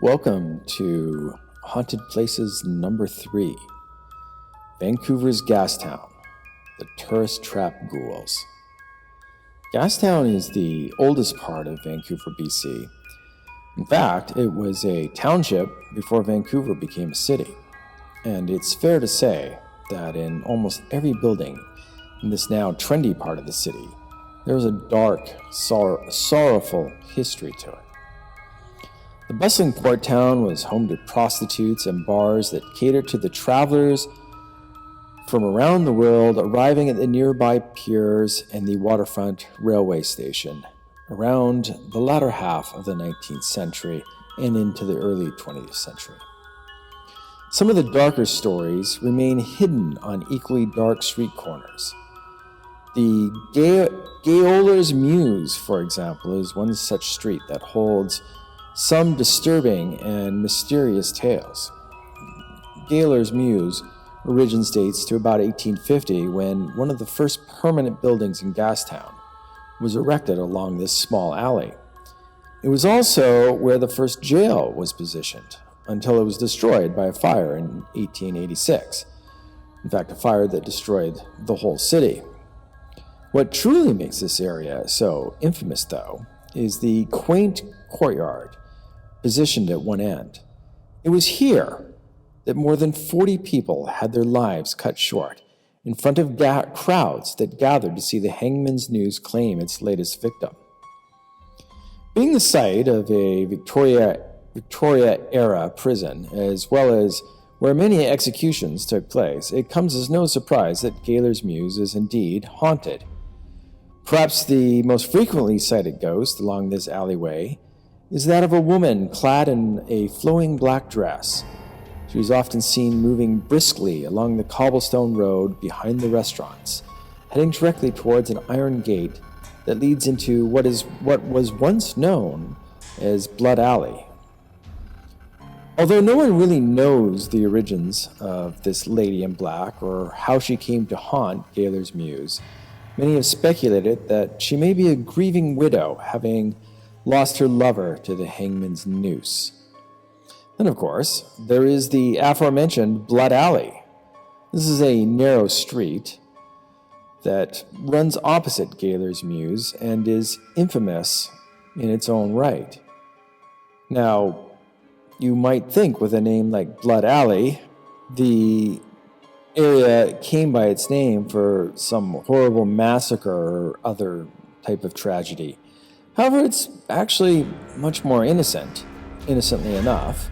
Welcome to Haunted Places number 3, Vancouver's Gastown, the tourist trap ghouls. Gastown is the oldest part of Vancouver, BC. In fact, it was a township before Vancouver became a city. And it's fair to say that in almost every building in this now trendy part of the city, there is a dark, sorrowful history to it. The bustling port town was home to prostitutes and bars that catered to the travelers from around the world arriving at the nearby piers and the waterfront railway station around the latter half of the 19th century and into the early 20th century. Some of the darker stories remain hidden on equally dark street corners. The Gaoler's Mews, for example, is one such street that holds some disturbing and mysterious tales. Gaoler's Mews origins dates to about 1850 when one of the first permanent buildings in Gastown was erected along this small alley. It was also where the first jail was positioned until it was destroyed by a fire in 1886. In fact, a fire that destroyed the whole city. What truly makes this area so infamous, though, is the quaint courtyard positioned at one end. It was here that more than 40 people had their lives cut short in front of crowds that gathered to see the hangman's noose claim its latest victim. Being the site of a Victoria-era prison, as well as where many executions took place, it comes as no surprise that Gaoler's Mews is indeed haunted. Perhaps the most frequently cited ghost along this alleyway is that of a woman clad in a flowing black dress. She is often seen moving briskly along the cobblestone road behind the restaurants, heading directly towards an iron gate that leads into what was once known as Blood Alley. Although no one really knows the origins of this lady in black or how she came to haunt Gaoler's Mews, many have speculated that she may be a grieving widow having lost her lover to the hangman's noose. Then, of course, there is the aforementioned Blood Alley. This is a narrow street that runs opposite Gaoler's Mews and is infamous in its own right. Now, you might think with a name like Blood Alley, the area came by its name for some horrible massacre or other type of tragedy. However, it's actually much more innocently enough.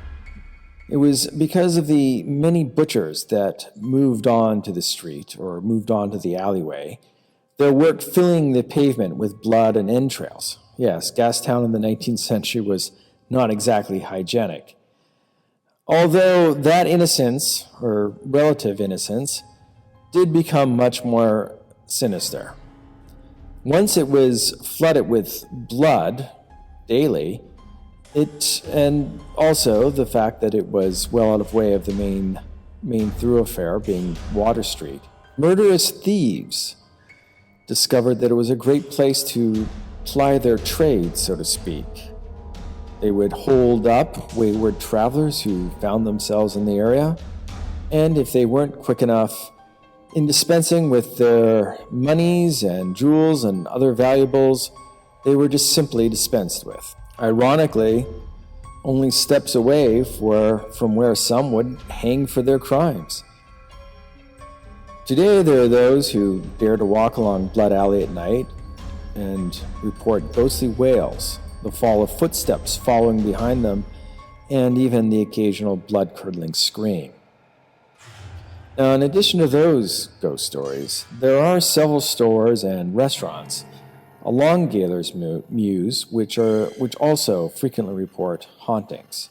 It was because of the many butchers that moved on to the street or moved on to the alleyway. Their work filling the pavement with blood and entrails. Yes, Gastown in the 19th century was not exactly hygienic. Although that innocence, or relative innocence, did become much more sinister. Once it was flooded with blood daily, and also the fact that it was well out of way of the main thoroughfare, being Water Street, murderous thieves discovered that it was a great place to ply their trade, so to speak. They would hold up wayward travelers who found themselves in the area, and if they weren't quick enough in dispensing with their monies and jewels and other valuables, they were just simply dispensed with. Ironically, only steps away from where some would hang for their crimes. Today, there are those who dare to walk along Blood Alley at night and report ghostly wails, the fall of footsteps following behind them, and even the occasional blood-curdling scream. Now, in addition to those ghost stories, there are several stores and restaurants along Gaoler's Mews which also frequently report hauntings.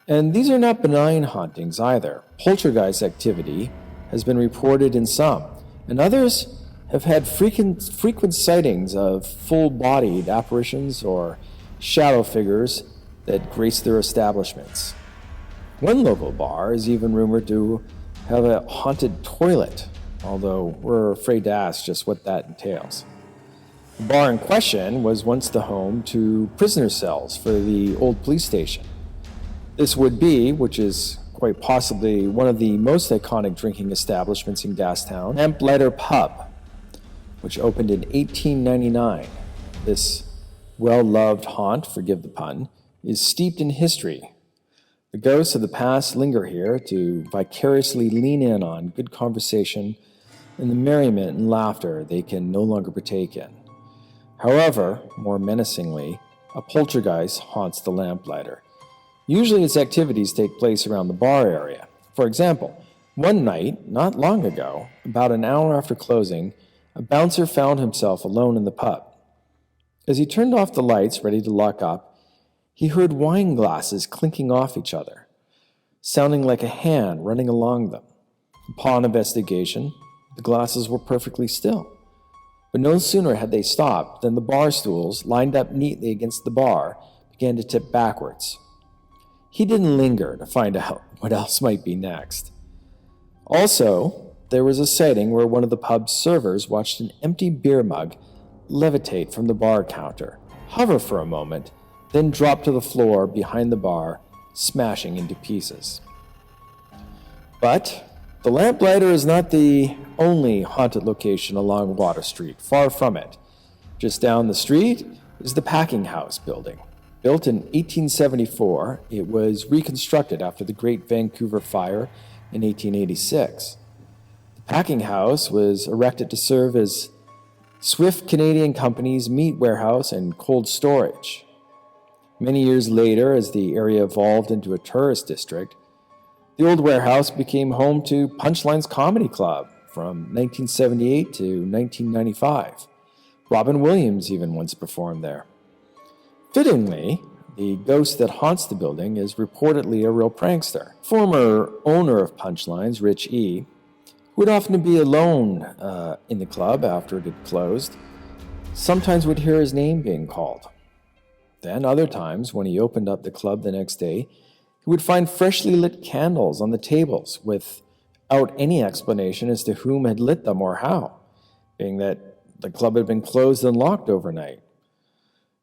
And these are not benign hauntings either. Poltergeist activity has been reported in some, and others have had frequent sightings of full-bodied apparitions or shadow figures that grace their establishments. One local bar is even rumored to have a haunted toilet, although we're afraid to ask just what that entails. The bar in question was once the home to prisoner cells for the old police station, This would be, which is quite possibly one of the most iconic drinking establishments in Gastown, Lamplighter Pub, which opened in 1899. This well-loved haunt, forgive the pun, is steeped in history. The ghosts of the past linger here to vicariously lean in on good conversation and the merriment and laughter they can no longer partake in. However, more menacingly, a poltergeist haunts the lamplighter. Usually its activities take place around the bar area. For example, one night, not long ago, about an hour after closing, a bouncer found himself alone in the pub. As he turned off the lights, ready to lock up, he heard wine glasses clinking off each other, sounding like a hand running along them. Upon investigation, the glasses were perfectly still. But no sooner had they stopped than the bar stools, lined up neatly against the bar, began to tip backwards. He didn't linger to find out what else might be next. Also, there was a sighting where one of the pub's servers watched an empty beer mug levitate from the bar counter, hover for a moment, then drop to the floor behind the bar, smashing into pieces. But the Lamplighter is not the only haunted location along Water Street. Far from it. Just down the street is the Packing House building. Built in 1874, it was reconstructed after the Great Vancouver Fire in 1886. The Packing House was erected to serve as Swift Canadian Company's meat warehouse and cold storage. Many years later, as the area evolved into a tourist district, the old warehouse became home to Punchline's Comedy Club from 1978 to 1995. Robin Williams even once performed there. Fittingly, the ghost that haunts the building is reportedly a real prankster. Former owner of Punchline's, Rich E., who would often be alone in the club after it had closed, sometimes would hear his name being called. Then other times, when he opened up the club the next day, he would find freshly lit candles on the tables without any explanation as to whom had lit them or how, being that the club had been closed and locked overnight.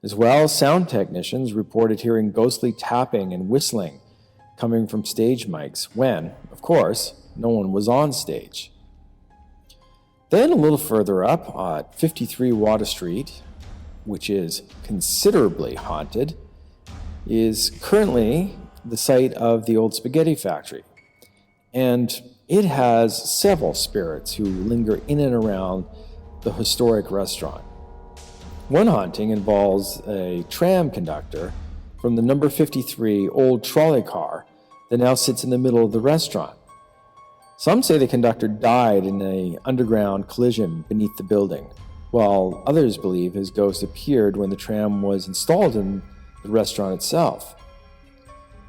As well, sound technicians reported hearing ghostly tapping and whistling coming from stage mics when, of course, no one was on stage. Then a little further up at 53 Water Street, which is considerably haunted, is currently the site of the old spaghetti factory. And it has several spirits who linger in and around the historic restaurant. One haunting involves a tram conductor from the number 53 old trolley car that now sits in the middle of the restaurant. Some say the conductor died in an underground collision beneath the building, while others believe his ghost appeared when the tram was installed in the restaurant itself.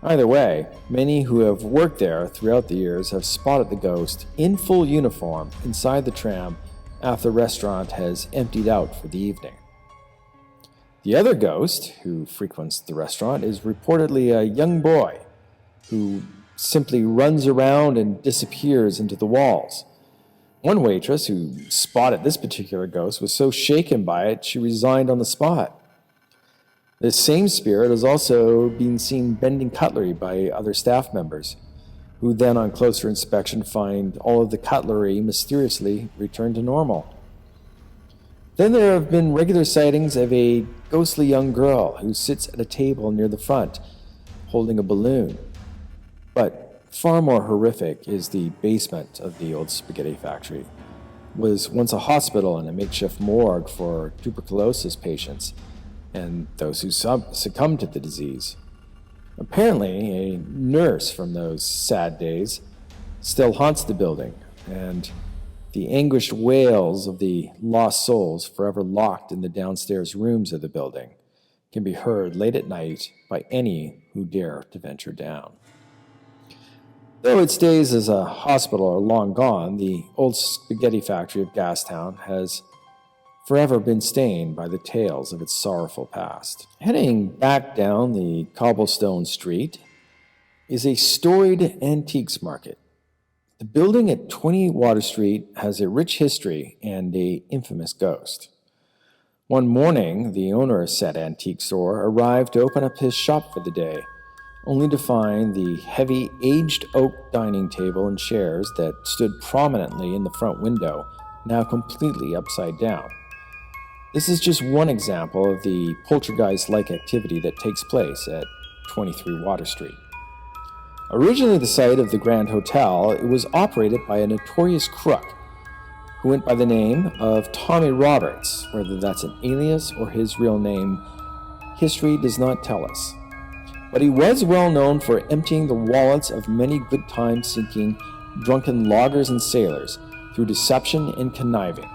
Either way, many who have worked there throughout the years have spotted the ghost in full uniform inside the tram after the restaurant has emptied out for the evening. The other ghost who frequents the restaurant is reportedly a young boy who simply runs around and disappears into the walls. One waitress who spotted this particular ghost was so shaken by it, she resigned on the spot. This same spirit has also been seen bending cutlery by other staff members, who then on closer inspection find all of the cutlery mysteriously returned to normal. Then there have been regular sightings of a ghostly young girl who sits at a table near the front, holding a balloon. But far more horrific is the basement of the old spaghetti factory. It was once a hospital and a makeshift morgue for tuberculosis patients and those who succumbed to the disease. Apparently, a nurse from those sad days still haunts the building, and the anguished wails of the lost souls forever locked in the downstairs rooms of the building can be heard late at night by any who dare to venture down. Though its days as a hospital are long gone, the old spaghetti factory of Gastown has forever been stained by the tales of its sorrowful past. Heading back down the cobblestone street is a storied antiques market. The building at 20 Water Street has a rich history and an infamous ghost. One morning, the owner of said antique store arrived to open up his shop for the day, only to find the heavy aged oak dining table and chairs that stood prominently in the front window now completely upside down. This is just one example of the poltergeist-like activity that takes place at 23 Water Street. Originally the site of the Grand Hotel, it was operated by a notorious crook who went by the name of Tommy Roberts. Whether that's an alias or his real name, history does not tell us. But he was well known for emptying the wallets of many good time-seeking drunken loggers and sailors through deception and conniving.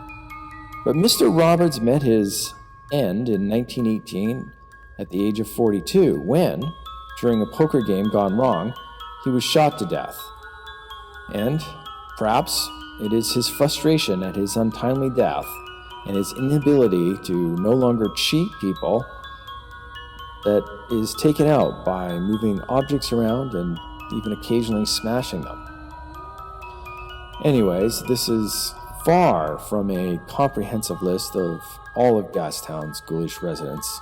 But Mr. Roberts met his end in 1918 at the age of 42 when, during a poker game gone wrong, he was shot to death. And perhaps it is his frustration at his untimely death and his inability to no longer cheat people that is taken out by moving objects around and even occasionally smashing them. Anyways, this is far from a comprehensive list of all of Gastown's ghoulish residents,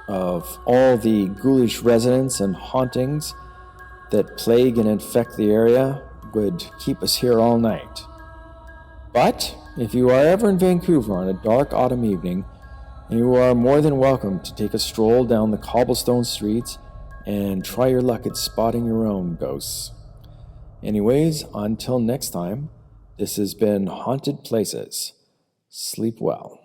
of all the ghoulish residents and hauntings that plague and infect the area would keep us here all night. But if you are ever in Vancouver on a dark autumn evening, you are more than welcome to take a stroll down the cobblestone streets and try your luck at spotting your own ghosts. Anyways, until next time, this has been Haunted Places. Sleep well.